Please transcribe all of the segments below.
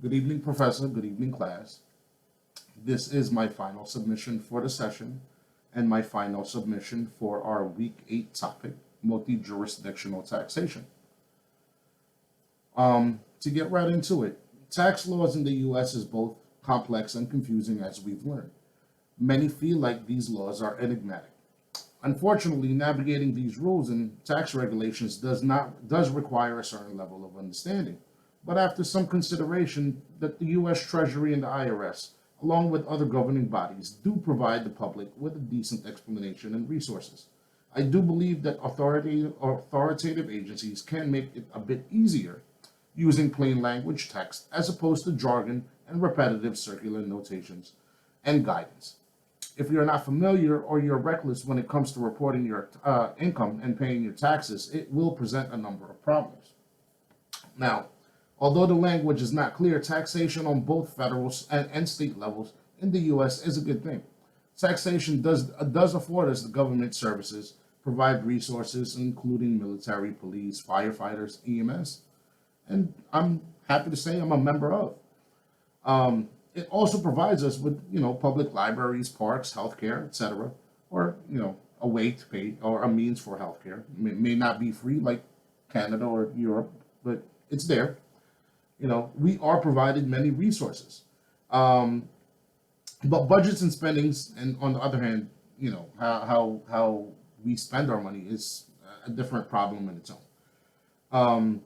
Good evening, Professor. Good evening, class. This is my final submission for the session and my final submission for our Week 8 topic, multi-jurisdictional taxation. To get right into it, tax laws in the U.S. is both complex and confusing as we've learned. Many feel like these laws are enigmatic. Unfortunately, navigating these rules and tax regulations does require a certain level of understanding. But after some consideration, that the U.S. Treasury and the IRS, along with other governing bodies, do provide the public with a decent explanation and resources. I do believe that authoritative agencies can make it a bit easier using plain language text as opposed to jargon and repetitive circular notations and guidance. If you're not familiar or you're reckless when it comes to reporting your income and paying your taxes, it will present a number of problems. Now, although the language is not clear, taxation on both federal and state levels in the U.S. is a good thing. Taxation does afford us the government services, provide resources, including military, police, firefighters, EMS, and I'm happy to say I'm a member of. It also provides us with, public libraries, parks, healthcare, etc., or, a way to pay or a means for healthcare. May not be free like Canada or Europe, but it's there. We are provided many resources. Um, but budgets and spendings, and on the other hand, how we spend our money is a different problem in its own. Um,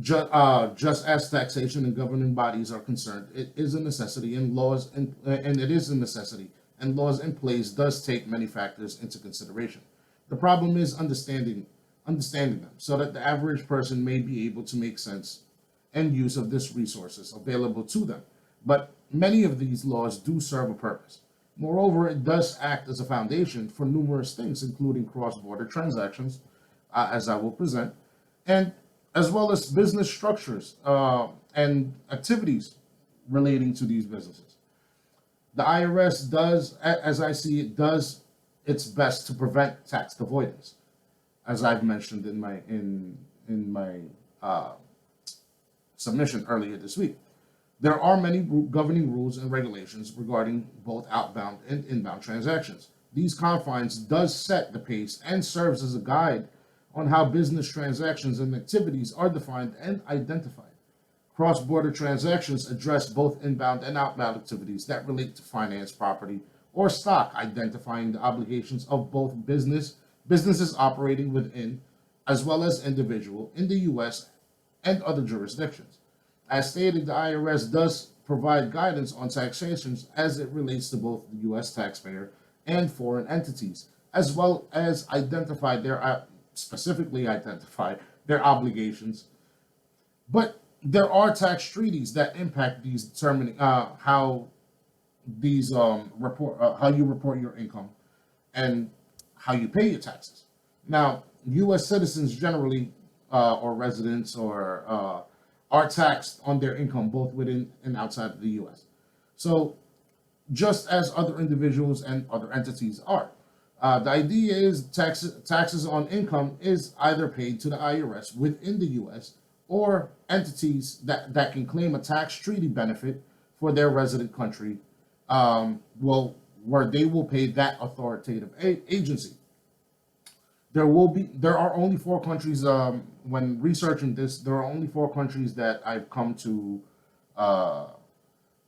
just as taxation and governing bodies are concerned, it is a necessity, and it is a necessity, and laws in place does take many factors into consideration. The problem is understanding them, so that the average person may be able to make sense and use of these resources available to them. But many of these laws do serve a purpose. Moreover, it does act as a foundation for numerous things, including cross-border transactions, as I will present, and as well as business structures and activities relating to these businesses. The IRS does, as I see it, does its best to prevent tax avoidance, as I've mentioned in my uh, submission earlier this week. There are many governing rules and regulations regarding both outbound and inbound transactions. These confines does set the pace and serves as a guide on how business transactions and activities are defined and identified. Cross-border transactions address both inbound and outbound activities that relate to finance, property, or stock, identifying the obligations of both businesses operating within as well as individual in the U.S. and other jurisdictions. As stated, the IRS does provide guidance on taxations as it relates to both the U.S. taxpayer and foreign entities, as well as specifically identify their obligations. But there are tax treaties that impact these, determining how these report how you report your income and how you pay your taxes. Now, U.S. citizens generally, or residents, or are taxed on their income both within and outside of the U.S. So, just as other individuals and other entities are. The idea is taxes on income is either paid to the IRS within the U.S. or entities that can claim a tax treaty benefit for their resident country, where they will pay that authoritative agency. There are only four countries, when researching this, there are only four countries that I've come to uh,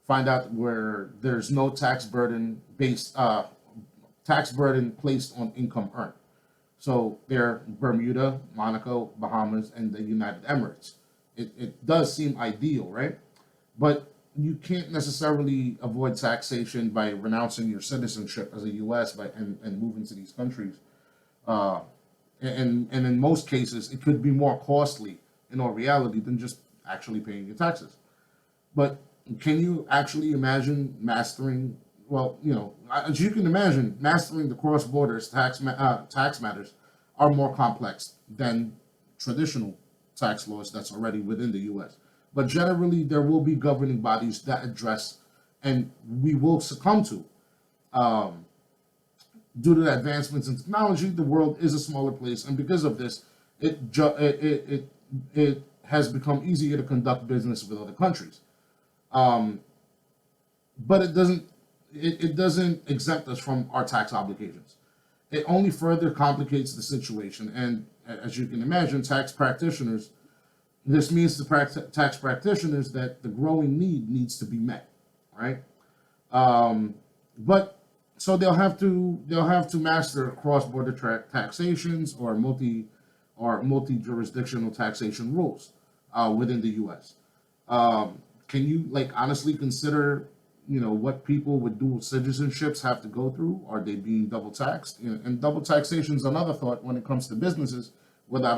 find out where there's no tax burden placed on income earned. So they're Bermuda, Monaco, Bahamas, and the United Emirates. It does seem ideal, right? But you can't necessarily avoid taxation by renouncing your citizenship as a U.S. and moving to these countries. Uh, and in most cases, it could be more costly in all reality than just actually paying your taxes. But can you actually imagine mastering? Well, as you can imagine, mastering the cross borders tax matters are more complex than traditional tax laws that's already within the U.S. But generally, there will be governing bodies that address, and we will succumb to. Um, Due to the advancements in technology, the world is a smaller place, and because of this, it has become easier to conduct business with other countries. Um, but it doesn't exempt us from our tax obligations. It only further complicates the situation. And as you can imagine, this means to tax practitioners that the growing need needs to be met, right? Um, but so they'll have to master cross-border taxations or multi-jurisdictional taxation rules within the U.S. Can you like honestly consider, what people with dual citizenships have to go through? Are they being double taxed? And double taxation is another thought when it comes to businesses without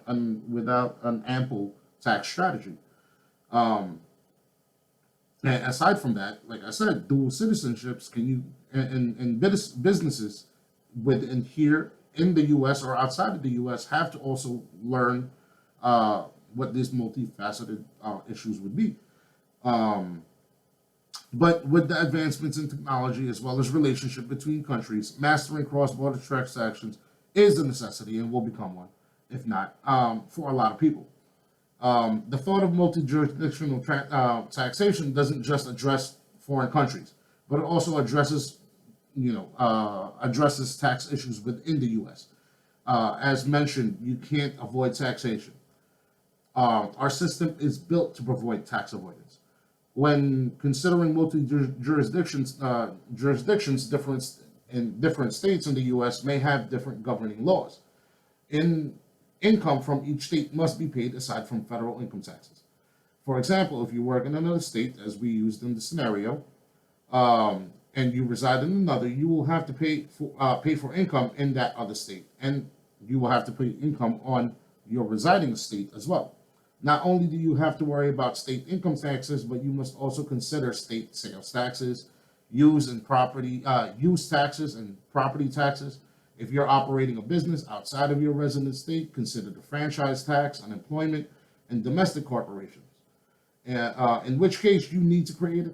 an ample tax strategy. Um, and aside from that, like I said, dual citizenships can you and businesses within here in the U.S. or outside of the U.S. have to also learn what these multifaceted issues would be. Um, but with the advancements in technology as well as relationship between countries, mastering cross-border transactions is a necessity and will become one, if not, for a lot of people. The thought of multi-jurisdictional taxation doesn't just address foreign countries, but it also addresses tax issues within the U.S. As mentioned, you can't avoid taxation. Our system is built to avoid tax avoidance. When considering jurisdictions, different in different states in the U.S. may have different governing laws. In income from each state must be paid aside from federal income taxes. For example, if you work in another state, as we used in the scenario, and you reside in another, you will have to pay for income in that other state, and you will have to pay income on your residing state as well. Not only do you have to worry about state income taxes, but you must also consider state sales taxes, use taxes, and property taxes. If you're operating a business outside of your resident state, consider the franchise tax, unemployment, and domestic corporations. In which case you need to create,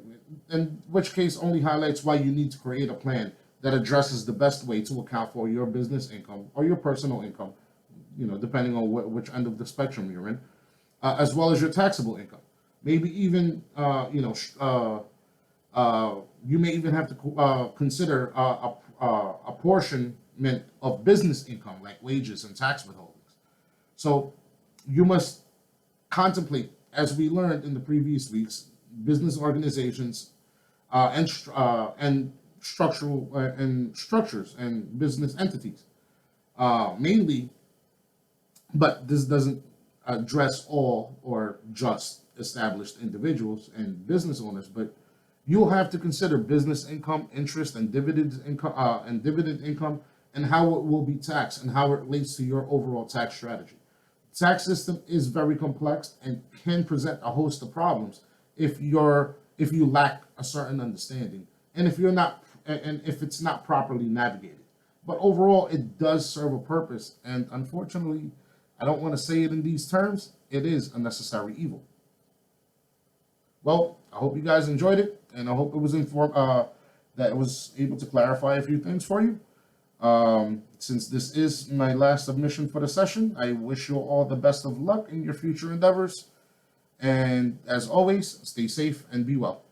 in which case only highlights why you need to create a plan that addresses the best way to account for your business income or your personal income, depending on which end of the spectrum you're in, as well as your taxable income. Maybe even, you may even have to consider apportionment of business income, like wages and tax withholdings. So you must contemplate, as we learned in the previous weeks, business organizations and structures and business entities, mainly. But this doesn't address all or just established individuals and business owners, but you'll have to consider business income, interest, and dividend income, and how it will be taxed and how it relates to your overall tax strategy. The tax system is very complex and can present a host of problems if you lack a certain understanding, and if it's not properly navigated. But overall, it does serve a purpose, and unfortunately, I don't want to say it in these terms, it is a necessary evil. Well, I hope you guys enjoyed it, and I hope it was that it was able to clarify a few things for you. Since this is my last submission for the session, I wish you all the best of luck in your future endeavors. And as always, stay safe and be well.